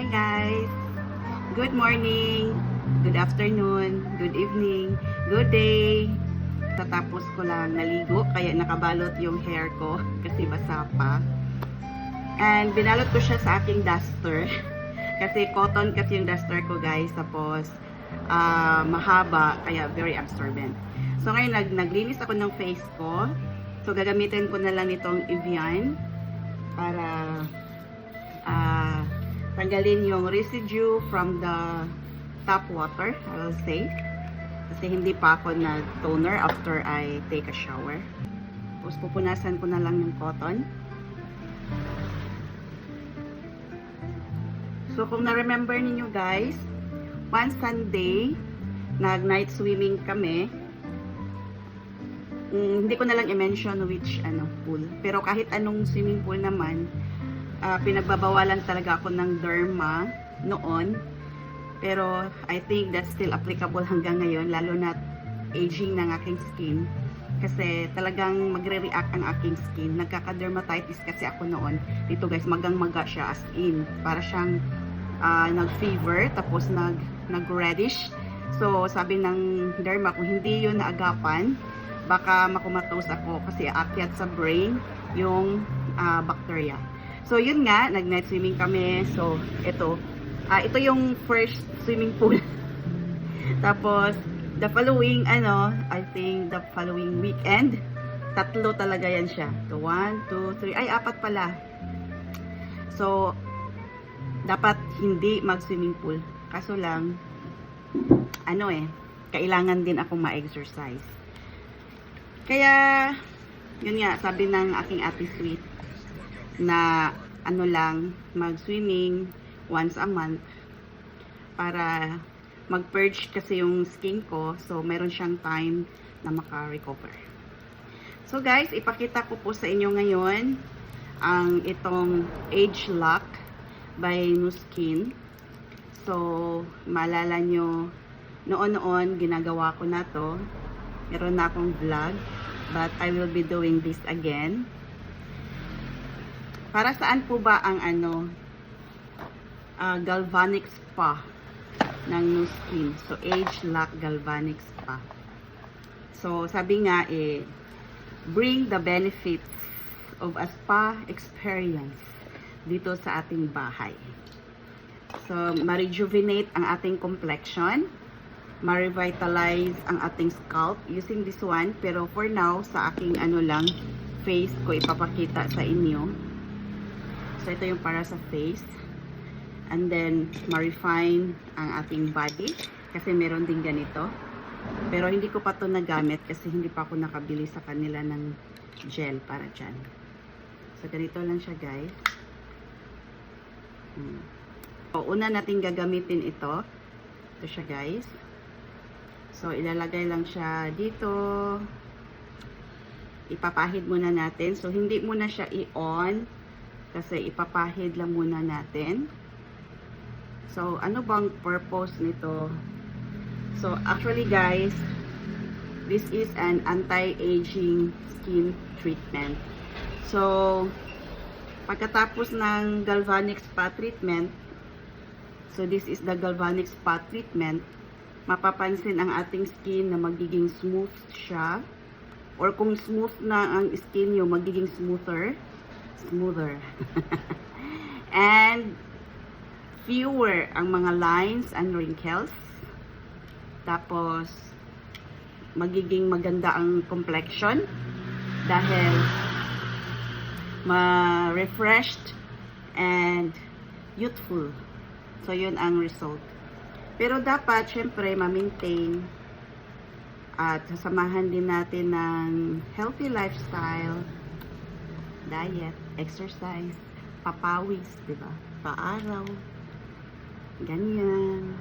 Hi guys! Good morning, good afternoon, good evening, good day. Tatapos ko lang naligo kaya nakabalot yung hair ko kasi basa pa. And binalot ko siya sa aking duster kasi cotton kasi yung duster ko guys. Tapos mahaba kaya very absorbent. So ngayon naglinis ako ng face ko. So gagamitin ko na lang itong Evian para tanggalin yung residue from the tap water, I will say. Kasi hindi pa ako nag-toner after I take a shower. Tapos pupunasan ko na lang yung cotton. So kung na-remember ninyo guys, one Sunday, nag-night swimming kami. Hindi ko na lang i-mention which pool. Pero kahit anong swimming pool naman, pinagbabawalan talaga ako ng derma noon. Pero I think that's still applicable hanggang ngayon, lalo na aging ng aking skin. Kasi talagang magre-react ang aking skin. Nagkaka-dermatitis kasi ako noon. Dito guys, magang-maga siya as in. Para siyang nag-fever, tapos nag-reddish. So sabi ng derma, kung hindi yun naagapan, baka makumatos ako kasi aakyat sa brain yung bacteria. So yun nga, nag-night swimming kami. So ito yung first swimming pool. Tapos the following I think the following weekend, tatlo talaga yan siya. So 1, 2, 3, ay 4 pala. So dapat hindi mag-swimming pool. Kaso lang kailangan din akong ma-exercise. Kaya yun nga, sabi ng aking ate sweet na mag-swimming once a month para mag-purge kasi yung skin ko. So, meron siyang time na maka-recover. So, guys, ipakita ko po sa inyo ngayon ang itong Age Lock by Nu Skin. So, maalala nyo, noon ginagawa ko na to. Meron na akong vlog, but I will be doing this again. Para saan po ba ang galvanic spa ng Nu Skin? So, Age Lock Galvanic Spa. So, sabi nga bring the benefits of a spa experience dito sa ating bahay. So, ma-rejuvenate ang ating complexion, ma-revitalize ang ating scalp using this one. Pero for now, sa aking face ko ipapakita sa inyo. So, ito yung para sa face. And then, ma-refine ang ating body. Kasi meron din ganito. Pero hindi ko pa ito nagamit kasi hindi pa ako nakabili sa kanila ng gel para dyan. So, ganito lang siya guys. So, una natin gagamitin ito. Ito siya guys. So, ilalagay lang siya dito. Ipapahid muna natin. So, hindi muna siya i-on. Kasi ipapahid lang muna natin. So, ano bang purpose nito? So, actually guys, this is an anti-aging skin treatment. So, pagkatapos ng galvanic spa treatment, so this is the galvanic spa treatment, mapapansin ang ating skin na magiging smooth siya. Or kung smooth na ang skin nyo, magiging smoother. And fewer ang mga lines and wrinkles. Tapos magiging maganda ang complexion dahil ma-refreshed and youthful. So yun ang result. Pero dapat syempre ma-maintain at sasamahan din natin ng healthy lifestyle, diet, exercise, papawis, diba? Paaraw, ganyan.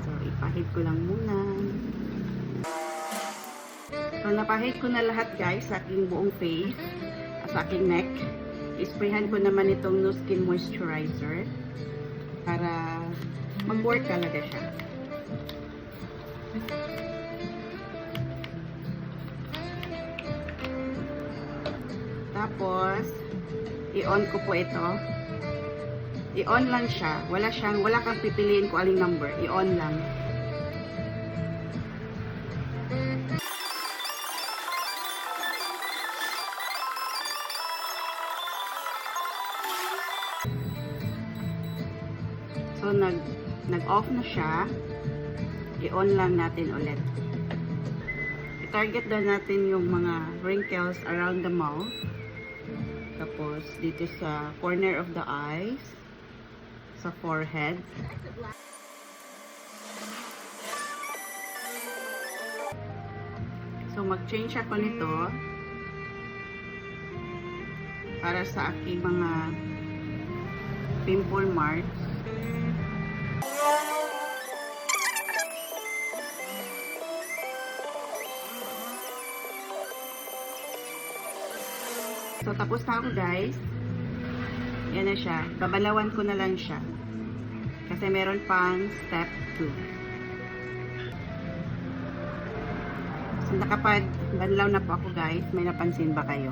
So, ipahid ko lang muna. So, napahid ko na lahat guys sa aking buong face, sa aking neck. Isprayhan ko naman itong Nu Skin Moisturizer para mag-work talaga siya. Tapos, i-on ko po ito. I-on lang siya. Wala kang pipiliin kung aling number. I-on lang. So, nag-off na siya. I-on lang natin ulit. I-target daw natin yung mga wrinkles around the mouth. Tapos, dito sa corner of the eyes. Sa forehead. So, mag-change ako nito para sa aking mga pimple marks. So, tapos na ako, guys. Yan na siya. Babalawan ko na lang siya. Kasi meron pang step 2. So, nakapag-banlaw na po ako, guys. May napansin ba kayo?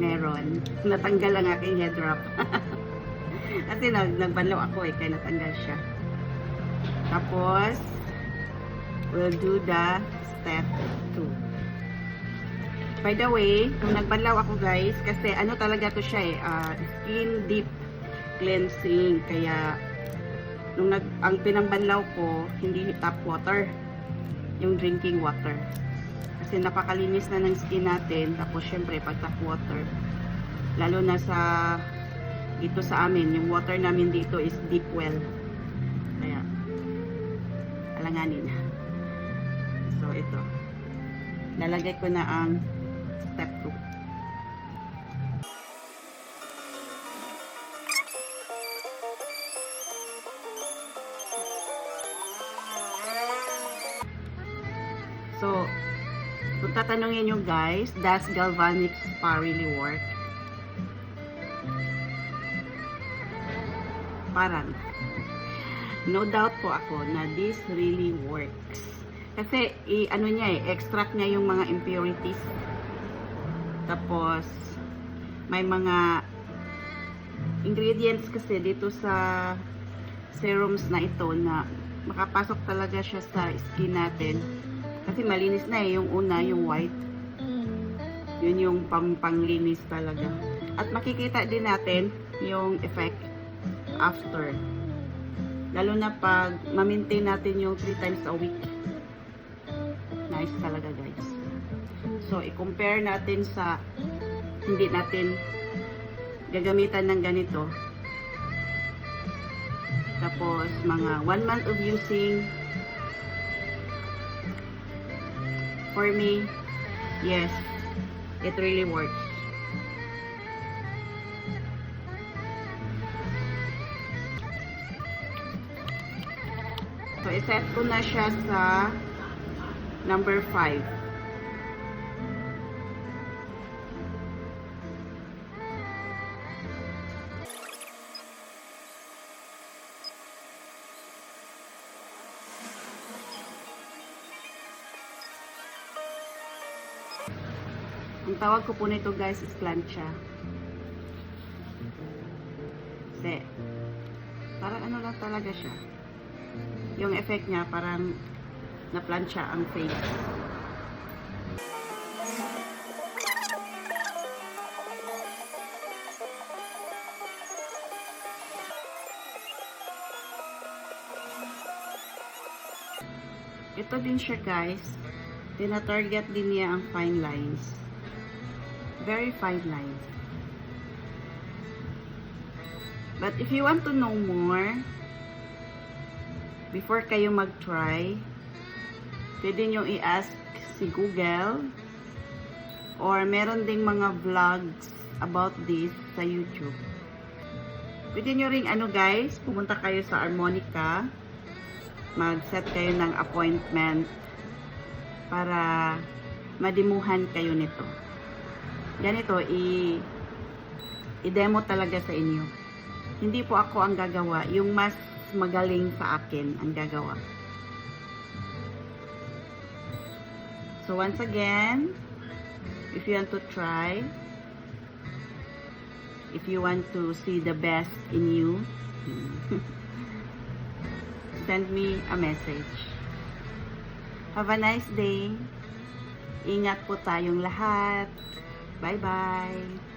Meron. Natanggal ang aking head wrap. Kasi nagbanlaw ako kaya natanggal siya. Tapos, we'll do the step 2. By the way, kung nagbanlaw ako, guys, kasi ano talaga to siya skin deep cleansing. Kaya, ang pinambanlaw ko, hindi tap water. Yung drinking water. Kasi napakalinis na ng skin natin. Tapos, syempre, pag tap water, lalo na dito sa amin, yung water namin dito is deep well. Kaya, alanganin. So, ito. Lalagay ko na ang step 2. So, kung tatanungin nyo, guys, does galvanic spa really work? Parang. No doubt po ako na this really works. Kasi, ano niya extract niya yung mga impurities. Tapos, may mga ingredients kasi dito sa serums na ito na makapasok talaga siya sa skin natin. Kasi malinis na yung una, yung white. Yun yung panglinis talaga. At makikita din natin yung effect after. Lalo na pag ma-maintain natin yung 3 times a week. Nice talaga, guys. So, i-compare natin sa hindi natin gagamitan ng ganito. Tapos, mga 1 month of using. For me, yes, it really works. So, iset ko na siya sa number 5. Ang tawag ko po nito, guys, is plancha. Kasi, parang ano lang talaga siya. Yung effect niya, parang na-plancha ang face. Ito din siya, guys. Tina-target din niya ang fine lines. Very fine lines. But if you want to know more, before kayo mag-try, pwede nyo i-ask si Google or meron ding mga vlogs about this sa YouTube. Pwede nyo ring guys, pumunta kayo sa Armonica, mag-set kayo ng appointment para madimuhan kayo nito. Ganito, i-demo talaga sa inyo. Hindi po ako ang gagawa. Yung mas magaling sa akin ang gagawa. So, once again, if you want to try, if you want to see the best in you, Send me a message. Have a nice day. Ingat po tayong lahat. Bye-bye.